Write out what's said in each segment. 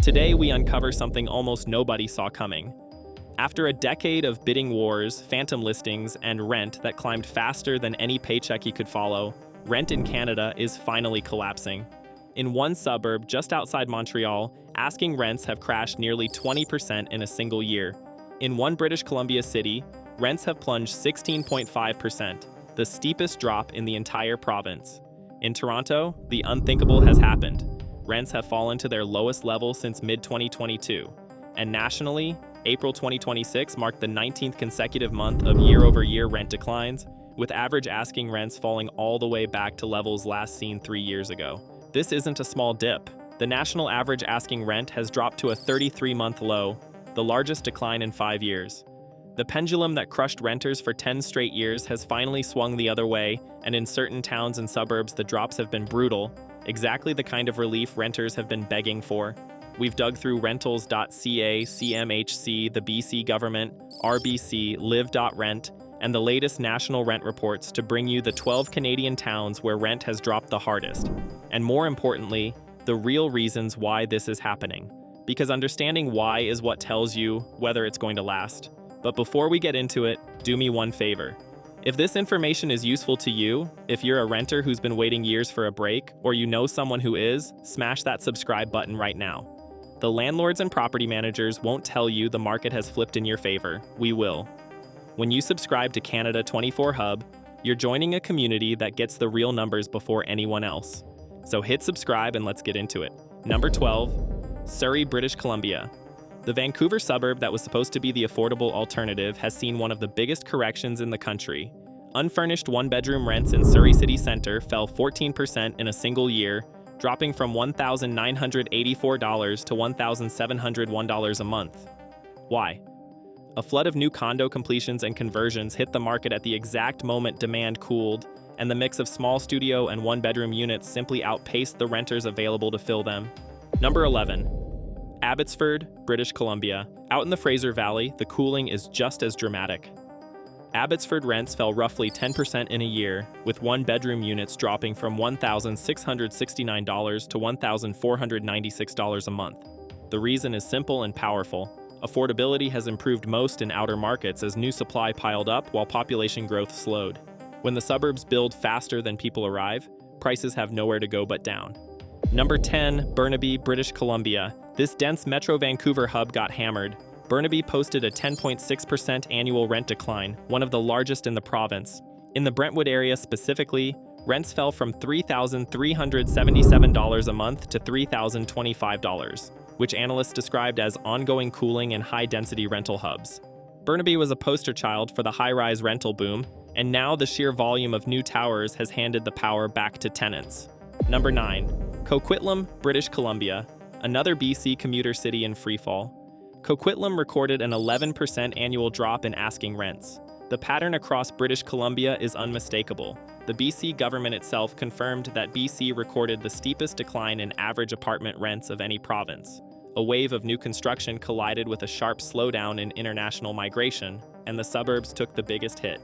Today, we uncover something almost nobody saw coming. After a decade of bidding wars, phantom listings, and rent that climbed faster than any paycheck you could follow, rent in Canada is finally collapsing. In one suburb just outside Montreal, asking rents have crashed nearly 20% in a single year. In one British Columbia city, rents have plunged 16.5%, the steepest drop in the entire province. In Toronto, the unthinkable has happened. Rents have fallen to their lowest level since mid-2022. And nationally, April 2026 marked the 19th consecutive month of year-over-year rent declines, with average asking rents falling all the way back to levels last seen 3 years ago. This isn't a small dip. The national average asking rent has dropped to a 33-month low, the largest decline in 5 years. The pendulum that crushed renters for 10 straight years has finally swung the other way, and in certain towns and suburbs the drops have been brutal, exactly the kind of relief renters have been begging for. We've dug through rentals.ca, CMHC, the BC government, RBC, live.rent, and the latest national rent reports to bring you the 12 Canadian towns where rent has dropped the hardest. And more importantly, the real reasons why this is happening. Because understanding why is what tells you whether it's going to last. But before we get into it, do me one favor. If this information is useful to you, if you're a renter who's been waiting years for a break, or you know someone who is, smash that subscribe button right now. The landlords and property managers won't tell you the market has flipped in your favor. We will. When you subscribe to Canada 24 Hub, you're joining a community that gets the real numbers before anyone else. So hit subscribe and let's get into it. Number 12, Surrey, British Columbia. The Vancouver suburb that was supposed to be the affordable alternative has seen one of the biggest corrections in the country. Unfurnished one-bedroom rents in Surrey city centre fell 14% in a single year, dropping from $1,984 to $1,701 a month. Why? A flood of new condo completions and conversions hit the market at the exact moment demand cooled, and the mix of small studio and one-bedroom units simply outpaced the renters available to fill them. Number 11. Abbotsford, British Columbia. Out in the Fraser Valley, the cooling is just as dramatic. Abbotsford rents fell roughly 10% in a year, with one-bedroom units dropping from $1,669 to $1,496 a month. The reason is simple and powerful. Affordability has improved most in outer markets as new supply piled up while population growth slowed. When the suburbs build faster than people arrive, prices have nowhere to go but down. Number 10, Burnaby, British Columbia. This dense Metro Vancouver hub got hammered. Burnaby posted a 10.6% annual rent decline, one of the largest in the province. In the Brentwood area specifically, rents fell from $3,377 a month to $3,025, which analysts described as ongoing cooling and high-density rental hubs. Burnaby was a poster child for the high-rise rental boom, and now the sheer volume of new towers has handed the power back to tenants. Number 9. Coquitlam, British Columbia. Another BC commuter city in freefall. Coquitlam recorded an 11% annual drop in asking rents. The pattern across British Columbia is unmistakable. The BC government itself confirmed that BC recorded the steepest decline in average apartment rents of any province. A wave of new construction collided with a sharp slowdown in international migration, and the suburbs took the biggest hit.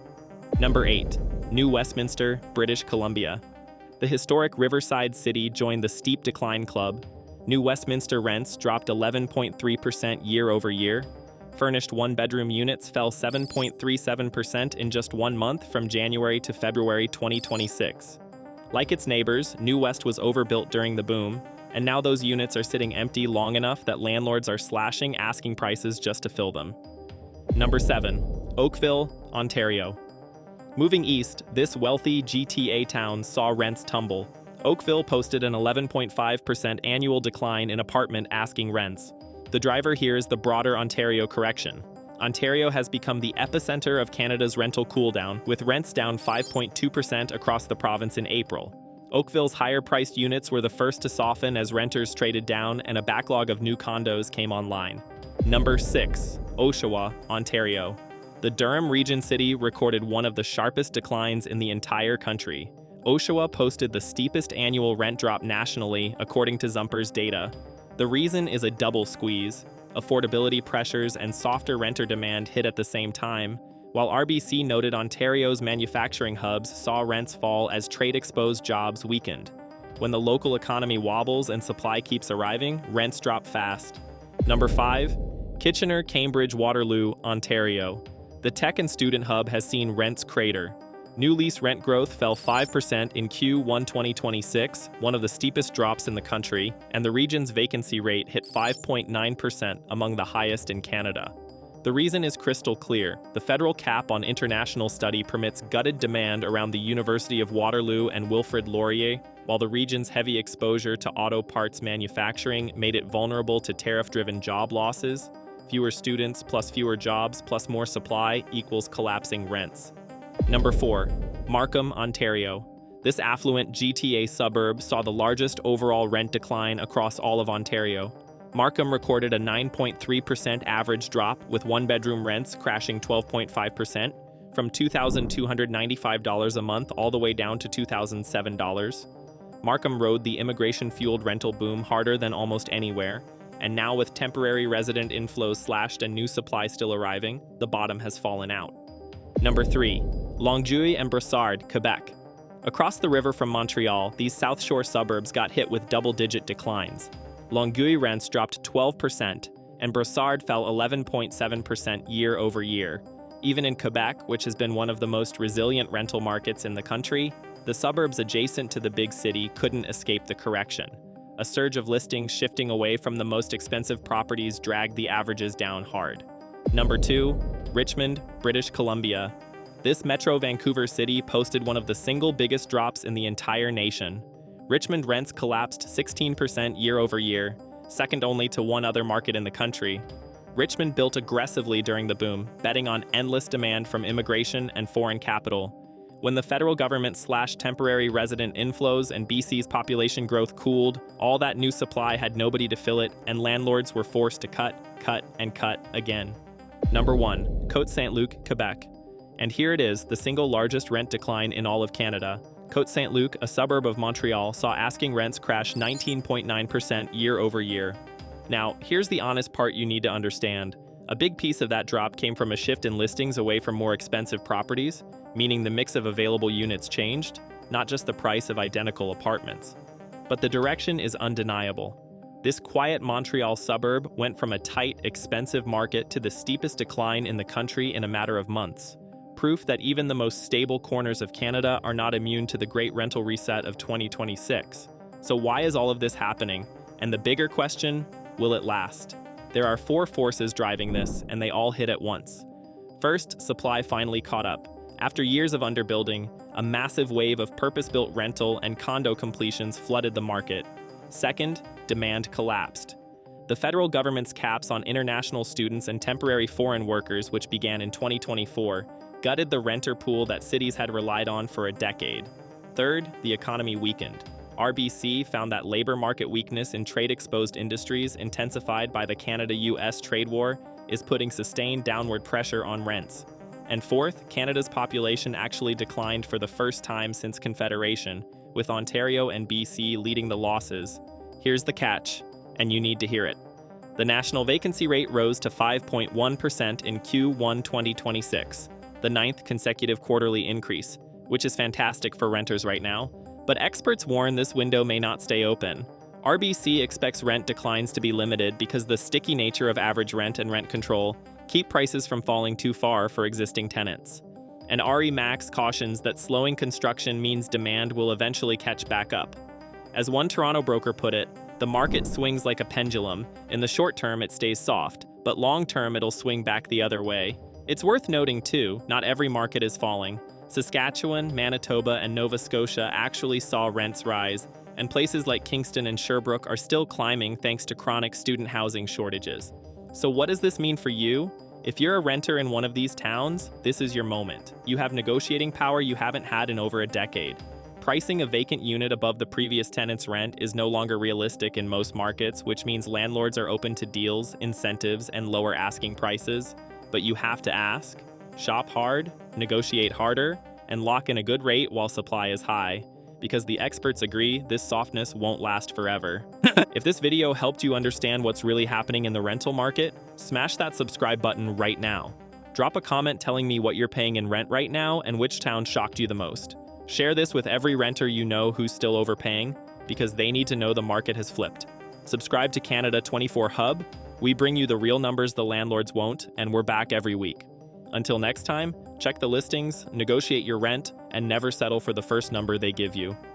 Number 8. New Westminster, British Columbia. The historic Riverside city joined the steep decline club. New Westminster rents dropped 11.3% year over year. Furnished one-bedroom units fell 7.37% in just 1 month from January to February 2026. Like its neighbors, New West was overbuilt during the boom, and now those units are sitting empty long enough that landlords are slashing asking prices just to fill them. Number 7. Oakville, Ontario. Moving east, this wealthy GTA town saw rents tumble. Oakville posted an 11.5% annual decline in apartment asking rents. The driver here is the broader Ontario correction. Ontario has become the epicenter of Canada's rental cooldown, with rents down 5.2% across the province in April. Oakville's higher-priced units were the first to soften as renters traded down and a backlog of new condos came online. Number 6. Oshawa, Ontario. The Durham Region City recorded one of the sharpest declines in the entire country. Oshawa posted the steepest annual rent drop nationally, according to Zumper's data. The reason is a double squeeze. Affordability pressures and softer renter demand hit at the same time, while RBC noted Ontario's manufacturing hubs saw rents fall as trade-exposed jobs weakened. When the local economy wobbles and supply keeps arriving, rents drop fast. Number 5. Kitchener, Cambridge, Waterloo, Ontario. The tech and student hub has seen rents crater. New lease rent growth fell 5% in Q1 2026, one of the steepest drops in the country, and the region's vacancy rate hit 5.9%, among the highest in Canada. The reason is crystal clear. The federal cap on international study permits gutted demand around the University of Waterloo and Wilfrid Laurier, while the region's heavy exposure to auto parts manufacturing made it vulnerable to tariff-driven job losses. Fewer students plus fewer jobs plus more supply equals collapsing rents. Number 4. Markham, Ontario. This affluent GTA suburb saw the largest overall rent decline across all of Ontario. Markham recorded a 9.3% average drop, with one-bedroom rents crashing 12.5%, from $2,295 a month all the way down to $2,007. Markham rode the immigration-fueled rental boom harder than almost anywhere, and now with temporary resident inflows slashed and new supply still arriving, the bottom has fallen out. Number 3. Longueuil and Brossard, Quebec. Across the river from Montreal, these South Shore suburbs got hit with double-digit declines. Longueuil rents dropped 12%, and Brossard fell 11.7% year over year. Even in Quebec, which has been one of the most resilient rental markets in the country, the suburbs adjacent to the big city couldn't escape the correction. A surge of listings shifting away from the most expensive properties dragged the averages down hard. Number 2. Richmond, British Columbia. This Metro Vancouver city posted one of the single biggest drops in the entire nation. Richmond rents collapsed 16% year over year, second only to one other market in the country. Richmond built aggressively during the boom, betting on endless demand from immigration and foreign capital. When the federal government slashed temporary resident inflows and BC's population growth cooled, all that new supply had nobody to fill it, and landlords were forced to cut again. Number 1. Côte Saint-Luc, Quebec. And here it is, the single largest rent decline in all of Canada. Côte Saint-Luc, a suburb of Montreal, saw asking rents crash 19.9% year over year. Now, here's the honest part you need to understand. A big piece of that drop came from a shift in listings away from more expensive properties, meaning the mix of available units changed, not just the price of identical apartments. But the direction is undeniable. This quiet Montreal suburb went from a tight, expensive market to the steepest decline in the country in a matter of months. Proof that even the most stable corners of Canada are not immune to the great rental reset of 2026. So why is all of this happening? And the bigger question, will it last? There are 4 forces driving this, and they all hit at once. First, supply finally caught up. After years of underbuilding, a massive wave of purpose-built rental and condo completions flooded the market. Second, demand collapsed. The federal government's caps on international students and temporary foreign workers, which began in 2024, gutted the renter pool that cities had relied on for a decade. Third, the economy weakened. RBC found that labor market weakness in trade-exposed industries, intensified by the Canada-US trade war, is putting sustained downward pressure on rents. And fourth, Canada's population actually declined for the first time since Confederation, with Ontario and BC leading the losses. Here's the catch, and you need to hear it. The national vacancy rate rose to 5.1% in Q1 2026, the 9th consecutive quarterly increase, which is fantastic for renters right now. But experts warn this window may not stay open. RBC expects rent declines to be limited because the sticky nature of average rent and rent control keep prices from falling too far for existing tenants. And RE Max cautions that slowing construction means demand will eventually catch back up. As one Toronto broker put it, the market swings like a pendulum. In the short term, it stays soft, but long term, it'll swing back the other way. It's worth noting, too, not every market is falling. Saskatchewan, Manitoba, and Nova Scotia actually saw rents rise, and places like Kingston and Sherbrooke are still climbing thanks to chronic student housing shortages. So what does this mean for you? If you're a renter in one of these towns, this is your moment. You have negotiating power you haven't had in over a decade. Pricing a vacant unit above the previous tenant's rent is no longer realistic in most markets, which means landlords are open to deals, incentives, and lower asking prices. But you have to ask, shop hard, negotiate harder, and lock in a good rate while supply is high. Because the experts agree this softness won't last forever. If this video helped you understand what's really happening in the rental market, smash that subscribe button right now. Drop a comment telling me what you're paying in rent right now and which town shocked you the most. Share this with every renter you know who's still overpaying. because they need to know the market has flipped. Subscribe to Canada 24 Hub. We bring you the real numbers the landlords won't, and we're back every week. Until next time, check the listings, negotiate your rent, and never settle for the first number they give you.